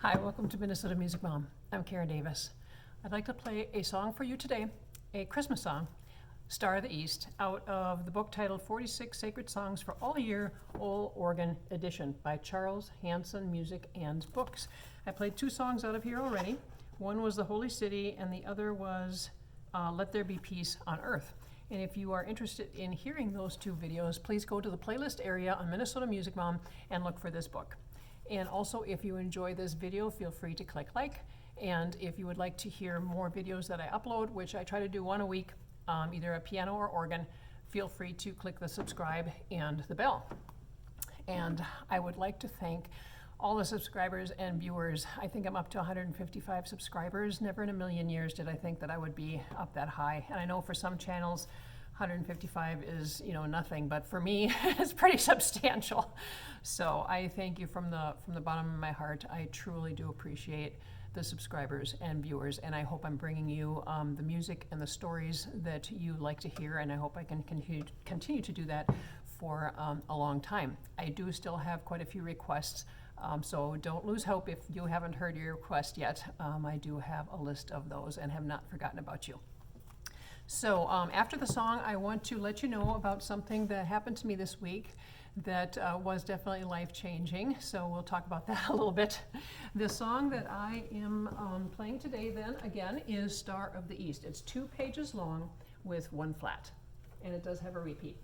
Hi, welcome to Minnesota Music Mom. I'm Karen Davis. I'd like to play a song for you today, a Christmas song, Star of the East, out of the book titled 46 Sacred Songs for All Year, All Organ Edition by Charles Hansen Music and Books. I played two songs out of here already. One was The Holy City and the other was Let There Be Peace on Earth. And if you are interested in hearing those two videos, please go to the playlist area on Minnesota Music Mom and look for this book. And also, if you enjoy this video, feel free to click like. And if you would like to hear more videos that I upload, which I try to do one a week, either a piano or organ, feel free to click the subscribe and the bell. And I would like to thank all the subscribers and viewers. I think I'm up to 155 subscribers. Never in a million years did I think that I would be up that high. And I know for some channels, 155 is, nothing, but for me, it's pretty substantial. So I thank you from the bottom of my heart. I truly do appreciate the subscribers and viewers, and I hope I'm bringing you the music and the stories that you like to hear, and I hope I can continue to do that for a long time. I do still have quite a few requests, so don't lose hope if you haven't heard your request yet. I do have a list of those and have not forgotten about you. So after the song, I want to let you know about something that happened to me this week that was definitely life-changing. So we'll talk about that a little bit. The song that I am playing today then, again, is Star of the East. It's 2 pages long with 1 flat, and it does have a repeat.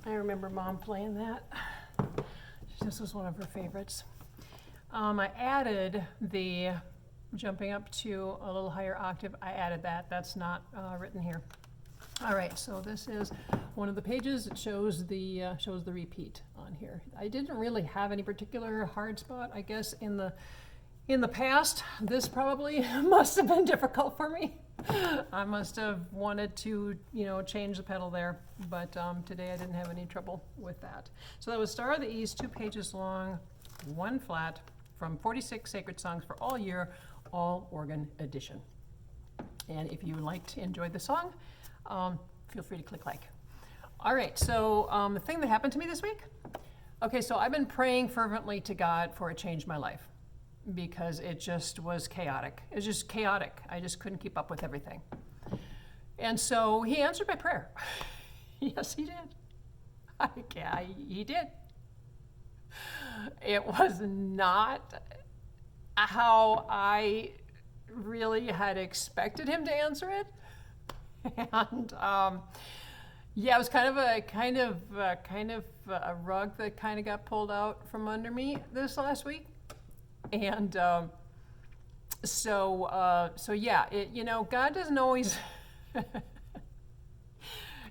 I remember Mom playing that. This was one of her favorites. I added the jumping up to a little higher octave. I added that. That's not written here. All right, so this is one of the pages. It shows the repeat on here. I didn't really have any particular hard spot, I guess, in the past. This probably must have been difficult for me. I must have wanted to, change the pedal there, but today I didn't have any trouble with that. So that was Star of the East, 2 pages long, 1 flat, from 46 Sacred Songs for All Year, All Organ Edition. And if you liked, enjoyed the song, feel free to click like. All right, so the thing that happened to me this week. Okay, so I've been praying fervently to God for a change in my life, because it just was chaotic. It was just chaotic. I just couldn't keep up with everything. And so he answered my prayer. Yes, he did. He did. It was not how I really had expected him to answer it. And yeah, it was kind of a rug that kind of got pulled out from under me this last week. And so yeah, God doesn't always.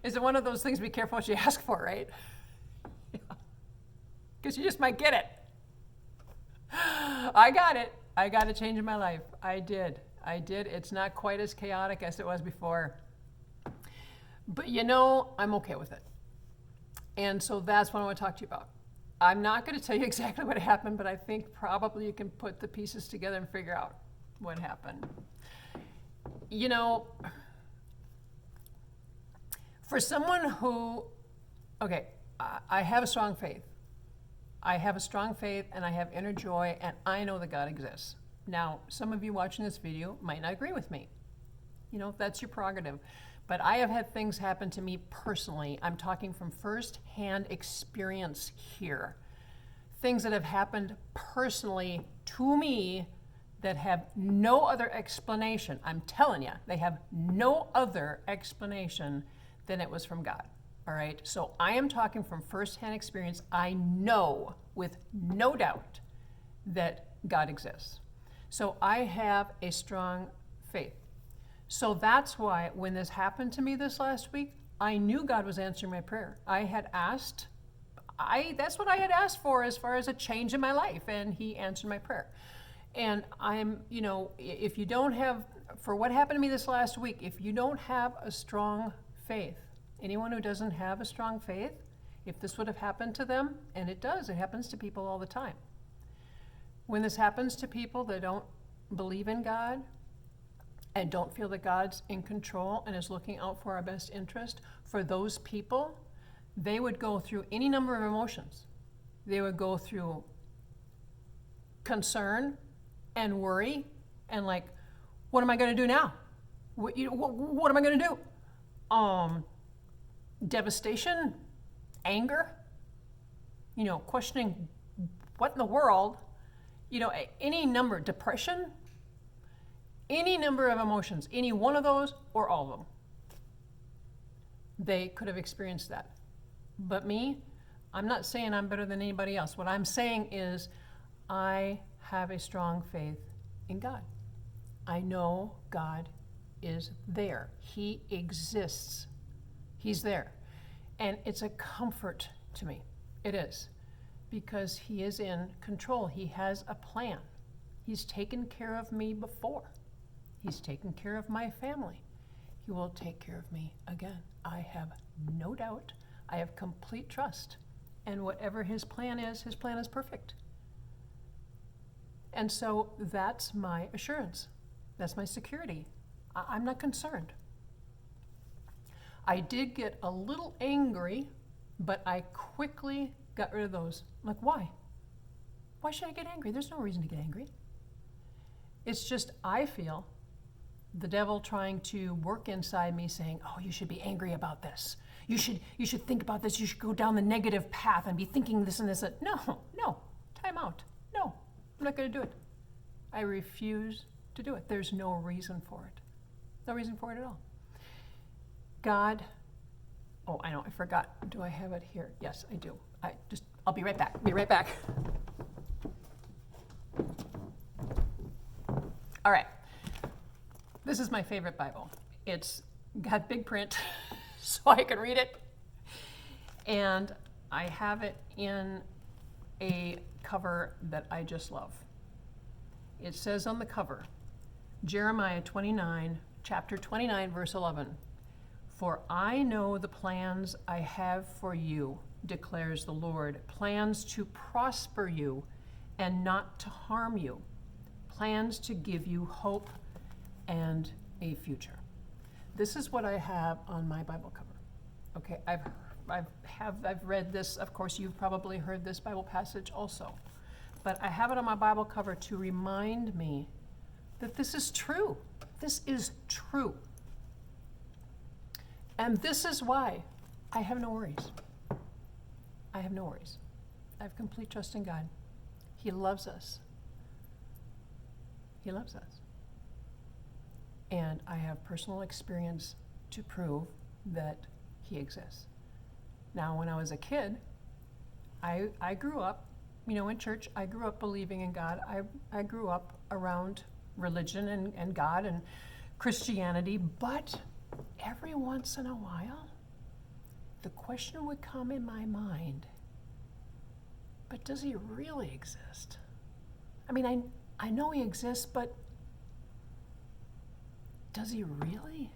Is it one of those things? Be careful what you ask for, right? Because you just might get it. I got it. I got a change in my life. I did. It's not quite as chaotic as it was before. But I'm okay with it. And so that's what I want to talk to you about. I'm not going to tell you exactly what happened, but I think probably you can put the pieces together and figure out what happened. For someone who, okay, I have a strong faith. I have a strong faith and I have inner joy, and I know that God exists. Now, some of you watching this video might not agree with me. That's your prerogative. But I have had things happen to me personally. I'm talking from first-hand experience here. Things that have happened personally to me that have no other explanation. I'm telling you, they have no other explanation than it was from God. All right? So I am talking from first-hand experience. I know with no doubt that God exists. So I have a strong faith. So that's why when this happened to me this last week, I knew God was answering my prayer. That's what I had asked for as far as a change in my life, and he answered my prayer. And if you don't have, for what happened to me this last week, if you don't have a strong faith, anyone who doesn't have a strong faith, if this would have happened to them, and it does, it happens to people all the time. When this happens to people that don't believe in God and don't feel that God's in control and is looking out for our best interest, for those people, they would go through any number of emotions. They would go through concern and worry and what am I going to do now? What am I going to do? Devastation, anger, questioning what in the world, any number, depression, any number of emotions, any one of those or all of them. They could have experienced that. But me, I'm not saying I'm better than anybody else. What I'm saying is I have a strong faith in God. I know God is there. He exists. He's there. And it's a comfort to me. It is. Because he is in control. He has a plan. He's taken care of me before. He's taken care of my family. He will take care of me again. I have no doubt. I have complete trust. And whatever his plan is perfect. And so that's my assurance. That's my security. I'm not concerned. I did get a little angry, but I quickly got rid of those. Why? Why should I get angry? There's no reason to get angry. It's just I feel the devil trying to work inside me saying, oh, you should be angry about this. You should think about this. You should go down the negative path and be thinking this and this. No, time out. No, I'm not going to do it. I refuse to do it. There's no reason for it. No reason for it at all. God, I know, I forgot. Do I have it here? Yes, I do. I'll be right back. Be right back. All right. This is my favorite Bible. It's got big print so I can read it. And I have it in a cover that I just love. It says on the cover, Jeremiah 29, chapter 29, verse 11, "For I know the plans I have for you, declares the Lord, plans to prosper you and not to harm you, plans to give you hope and a future." This is what I have on my Bible cover. Okay, I've read this. Of course, you've probably heard this Bible passage also. But I have it on my Bible cover to remind me that this is true. This is true. And this is why I have no worries. I have no worries. I have complete trust in God. He loves us. He loves us. And I have personal experience to prove that he exists. Now, when I was a kid, I grew up in church. I grew up believing in God. I grew up around religion and God and Christianity, but every once in a while, the question would come in my mind, but does he really exist? I mean, I know he exists, but does he really?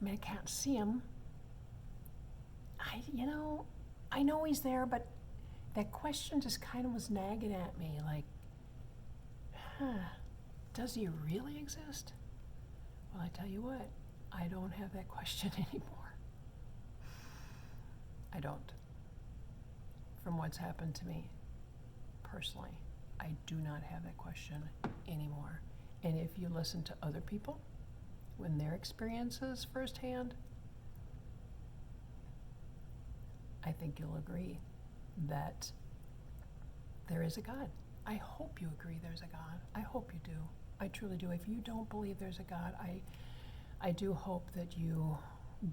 I mean, I can't see him. I know he's there, but that question just kind of was nagging at me, like, does he really exist? Well, I tell you what, I don't have that question anymore. I don't. From what's happened to me personally, I do not have that question anymore. And if you listen to other people, when their experiences firsthand, I think you'll agree that there is a God. I hope you agree there's a God. I hope you do. I truly do. If you don't believe there's a God, I do hope that you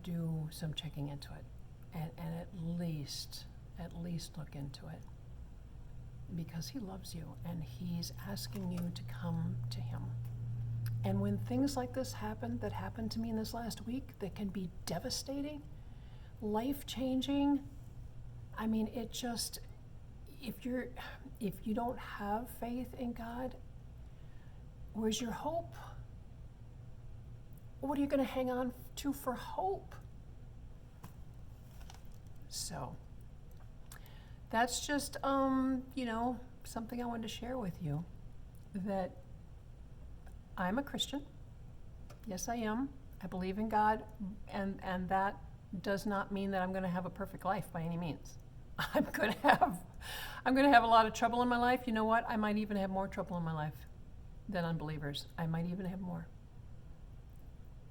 do some checking into it and at least look into it, because he loves you and he's asking you to come to him. And when things like this happen, that happened to me in this last week, that can be devastating, life-changing, I mean, it just, if you don't have faith in God, where's your hope? What are you going to hang on to for hope? So that's just, something I wanted to share with you, that I'm a Christian. Yes, I am. I believe in God, and that does not mean that I'm going to have a perfect life by any means. I'm going to have a lot of trouble in my life. You know what? I might even have more trouble in my life than unbelievers. I might even have more,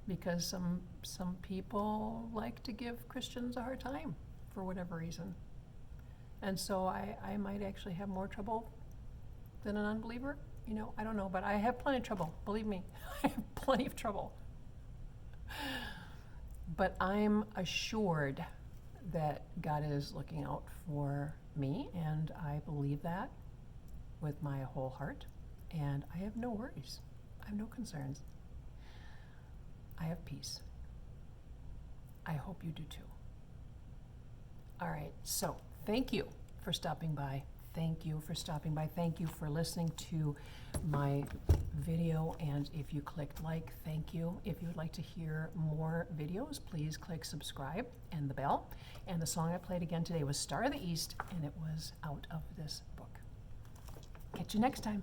because some people like to give Christians a hard time for whatever reason. And so I might actually have more trouble than an unbeliever. I don't know, but I have plenty of trouble. Believe me, I have plenty of trouble. But I'm assured that God is looking out for me, and I believe that with my whole heart. And I have no worries. I have no concerns. I have peace. I hope you do too. All right, so thank you for stopping by. Thank you for stopping by. Thank you for listening to my video. And if you clicked like, thank you. If you would like to hear more videos, please click subscribe and the bell. And the song I played again today was Star of the East, and it was out of this book. Catch you next time.